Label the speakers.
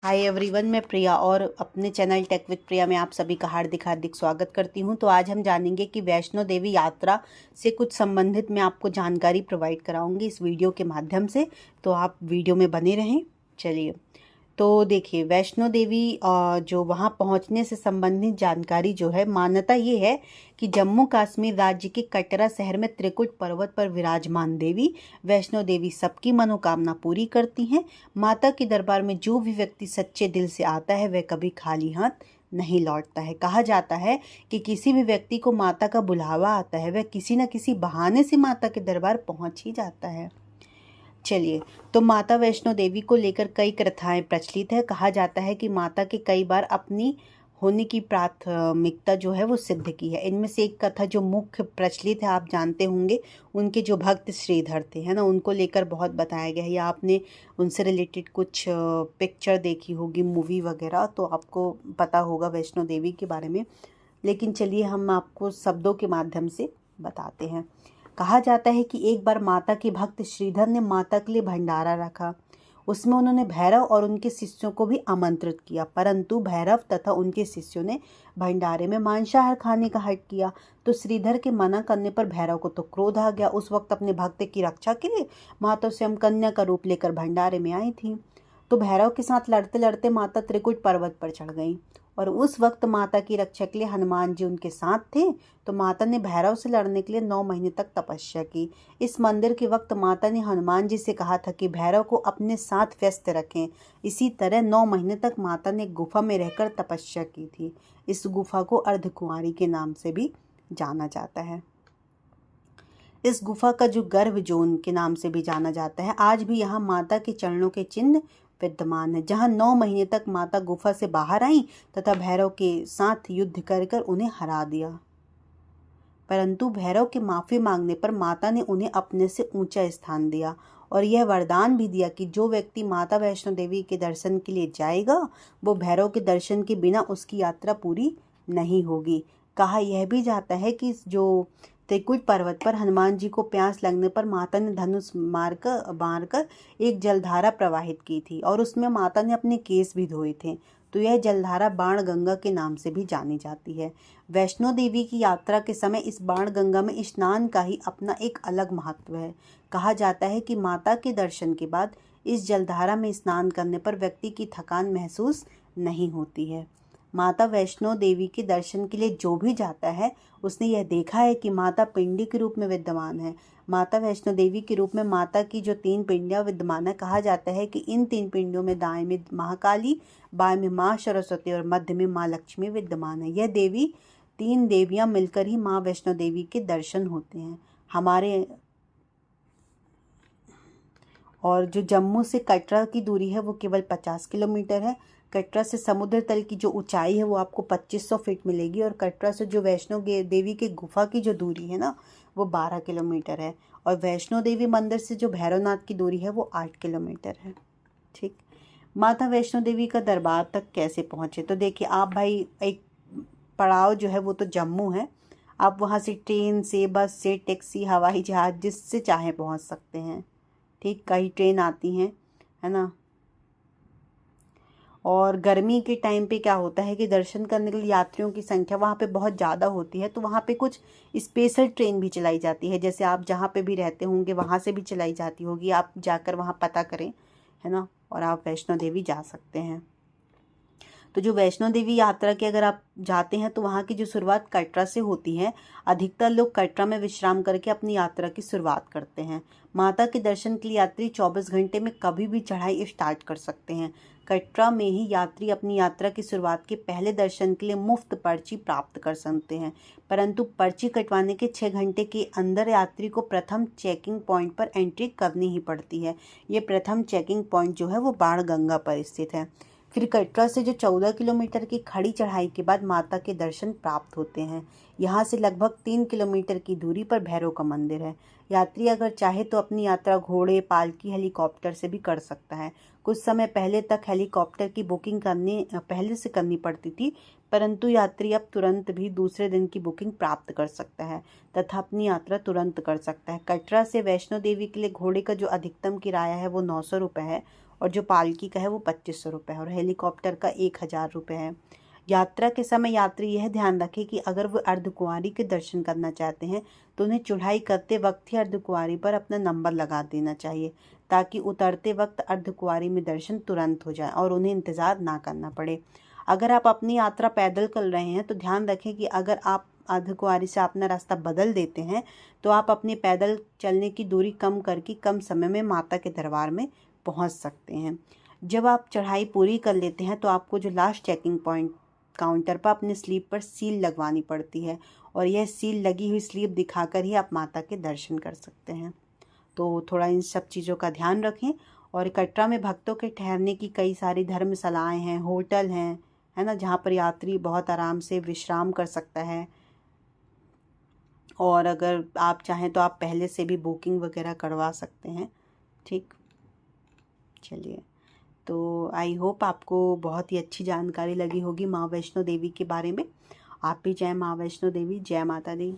Speaker 1: Hi everyone, मैं प्रिया और अपने चैनल टेक विद प्रिया में आप सभी का हार्दिक हार्दिक स्वागत करती हूं। तो आज हम जानेंगे कि वैष्णो देवी यात्रा से कुछ संबंधित मैं आपको जानकारी प्रोवाइड कराऊंगी इस वीडियो के माध्यम से। तो आप वीडियो में बने रहें। चलिए, तो देखिए, वैष्णो देवी जो वहाँ पहुँचने से संबंधित जानकारी जो है, मान्यता ये है कि जम्मू कश्मीर राज्य के कटरा शहर में त्रिकुट पर्वत पर विराजमान देवी वैष्णो देवी सबकी मनोकामना पूरी करती हैं। माता के दरबार में जो भी व्यक्ति सच्चे दिल से आता है वह कभी खाली हाथ नहीं लौटता है। कहा जाता है कि किसी भी व्यक्ति को माता का बुलावा आता है, वह किसी न किसी बहाने से माता के दरबार पहुँच ही जाता है। चलिए, तो माता वैष्णो देवी को लेकर कई कथाएं प्रचलित है। कहा जाता है कि माता के कई बार अपनी होने की प्राथमिकता जो है वो सिद्ध की है। इनमें से एक कथा जो मुख्य प्रचलित है, आप जानते होंगे, उनके जो भक्त श्रीधर थे, है ना, उनको लेकर बहुत बताया गया है, या आपने उनसे रिलेटेड कुछ पिक्चर देखी होगी, मूवी वगैरह, तो आपको पता होगा वैष्णो देवी के बारे में। लेकिन चलिए, हम आपको शब्दों के माध्यम से बताते हैं। कहा जाता है कि एक बार माता के भक्त श्रीधर ने माता के लिए भंडारा रखा। उसमें उन्होंने भैरव और उनके शिष्यों को भी आमंत्रित किया, परंतु भैरव तथा उनके शिष्यों ने भंडारे में मांसाहार खाने का हट किया। तो श्रीधर के मना करने पर भैरव को तो क्रोध आ गया। उस वक्त अपने भक्त की रक्षा के लिए माता स्वयं कन्या का रूप लेकर भंडारे में आई थी। तो भैरव के साथ लड़ते लड़ते माता त्रिकुट पर्वत पर चढ़ गई, और उस वक्त माता की रक्षा के लिए हनुमान जी उनके साथ थे। तो माता ने भैरव से लड़ने के लिए 9 महीने तक तपस्या की। इस मंदिर के वक्त माता ने हनुमान जी से कहा था कि भैरव को अपने साथ व्यस्त रखें। इसी तरह 9 महीने तक माता ने गुफा में रहकर तपस्या की थी। इस गुफा को अर्धकुंवारी के नाम से भी जाना जाता है। इस गुफा का जो गर्भ जोन के नाम से भी जाना जाता है, आज भी यहाँ माता के चरणों के चिन्ह विद्यमान है, जहाँ 9 महीने तक माता गुफा से बाहर आई तथा भैरव के साथ युद्ध कर कर उन्हें हरा दिया। परंतु भैरव के माफी मांगने पर माता ने उन्हें अपने से ऊंचा स्थान दिया और यह वरदान भी दिया कि जो व्यक्ति माता वैष्णो देवी के दर्शन के लिए जाएगा, वो भैरव के दर्शन के बिना उसकी यात्रा पूरी नहीं होगी। कहा यह भी जाता है कि जो त्रिकुट पर्वत पर हनुमान जी को प्यास लगने पर माता ने धनुष मारकर एक जलधारा प्रवाहित की थी, और उसमें माता ने अपने केस भी धोए थे। तो यह जलधारा बाण गंगा के नाम से भी जानी जाती है। वैष्णो देवी की यात्रा के समय इस बाण गंगा में स्नान का ही अपना एक अलग महत्व है। कहा जाता है कि माता के दर्शन के बाद इस जलधारा में स्नान करने पर व्यक्ति की थकान महसूस नहीं होती है। माता वैष्णो देवी के दर्शन के लिए जो भी जाता है, उसने यह देखा है कि माता पिंडी के रूप में विद्यमान है। माता वैष्णो देवी के रूप में माता की जो 3 पिंडियां विद्यमान है, कहा जाता है कि इन 3 पिंडियों में दाएं में महाकाली, बाएं में माँ सरस्वती और मध्य में माँ लक्ष्मी विद्यमान है। यह देवी 3 देवियां मिलकर ही माँ वैष्णो देवी के दर्शन होते हैं हमारे। और जो जम्मू से कटरा की दूरी है वो केवल 50 किलोमीटर है। कटरा से समुद्र तल की जो ऊंचाई है वो आपको 2500 फीट मिलेगी, और कटरा से जो वैष्णो देवी की गुफा की जो दूरी है ना, वो 12 किलोमीटर है। और वैष्णो देवी मंदिर से जो भैरवनाथ की दूरी है वो 8 किलोमीटर है। ठीक, माता वैष्णो देवी का दरबार तक कैसे पहुँचे? तो देखिए, आप भाई, एक पड़ाव जो है वो तो जम्मू है। आप वहाँ से ट्रेन से, बस से, टैक्सी, हवाई जहाज, जिससे चाहे पहुँच सकते हैं। ठीक, कई ट्रेन आती हैं, है ना। और गर्मी के टाइम पे क्या होता है कि दर्शन करने के लिए यात्रियों की संख्या वहाँ पे बहुत ज़्यादा होती है, तो वहाँ पे कुछ स्पेशल ट्रेन भी चलाई जाती है। जैसे आप जहाँ पे भी रहते होंगे वहाँ से भी चलाई जाती होगी, आप जाकर वहाँ पता करें, है ना, और आप वैष्णो देवी जा सकते हैं। तो जो वैष्णो देवी यात्रा के अगर आप जाते हैं तो वहाँ की जो शुरुआत कटरा से होती है। अधिकतर लोग कटरा में विश्राम करके अपनी यात्रा की शुरुआत करते हैं। माता के दर्शन के लिए यात्री 24 घंटे में कभी भी चढ़ाई स्टार्ट कर सकते हैं। कटरा में ही यात्री अपनी यात्रा की शुरुआत के पहले दर्शन के लिए मुफ्त पर्ची प्राप्त कर सकते हैं, परंतु पर्ची कटवाने के 6 घंटे के अंदर यात्री को प्रथम चेकिंग पॉइंट पर एंट्री करनी ही पड़ती है। ये प्रथम चेकिंग पॉइंट जो है वो बाण गंगा पर स्थित है। फिर कटरा से जो 14 किलोमीटर की खड़ी चढ़ाई के बाद माता के दर्शन प्राप्त होते हैं। यहाँ से लगभग 3 किलोमीटर की दूरी पर भैरव का मंदिर है। यात्री अगर चाहे तो अपनी यात्रा घोड़े, पालकी, हेलीकॉप्टर से भी कर सकता है। कुछ समय पहले तक हेलीकॉप्टर की बुकिंग पहले से करनी पड़ती थी, परंतु यात्री अब तुरंत भी दूसरे दिन की बुकिंग प्राप्त कर सकता है तथा अपनी यात्रा तुरंत कर सकता है। कटरा से वैष्णो देवी के लिए घोड़े का जो अधिकतम किराया है वो 900 रुपये है, और जो पालकी का है वो 2500 रुपये है और हेलीकॉप्टर का 1000 रुपये है। यात्रा के समय यात्री यह ध्यान रखें कि अगर वो अर्धकुंवारी के दर्शन करना चाहते हैं तो उन्हें चढ़ाई करते वक्त ही अर्धकुंवारी पर अपना नंबर लगा देना चाहिए, ताकि उतरते वक्त अर्धकुंवारी में दर्शन तुरंत हो जाए और उन्हें इंतज़ार ना करना पड़े। अगर आप अपनी यात्रा पैदल कर रहे हैं तो ध्यान रखें कि अगर आप अर्धकुंवारी से अपना रास्ता बदल देते हैं तो आप अपने पैदल चलने की दूरी कम करके कम समय में माता के दरबार में पहुंच सकते हैं। जब आप चढ़ाई पूरी कर लेते हैं तो आपको जो लास्ट चेकिंग पॉइंट काउंटर पर अपने स्लीप पर सील लगवानी पड़ती है और यह सील लगी हुई स्लीप दिखाकर ही आप माता के दर्शन कर सकते हैं। तो थोड़ा इन सब चीज़ों का ध्यान रखें। और कटरा में भक्तों के ठहरने की कई सारी धर्मशालाएं हैं, होटल हैं, है ना, जहाँ पर यात्री बहुत आराम से विश्राम कर सकता है। और अगर आप चाहें तो आप पहले से भी बुकिंग वगैरह करवा सकते हैं। ठीक, चलिए, तो आई होप आपको बहुत ही अच्छी जानकारी लगी होगी माँ वैष्णो देवी के बारे में। आप भी जय माँ वैष्णो देवी, जय माता दी।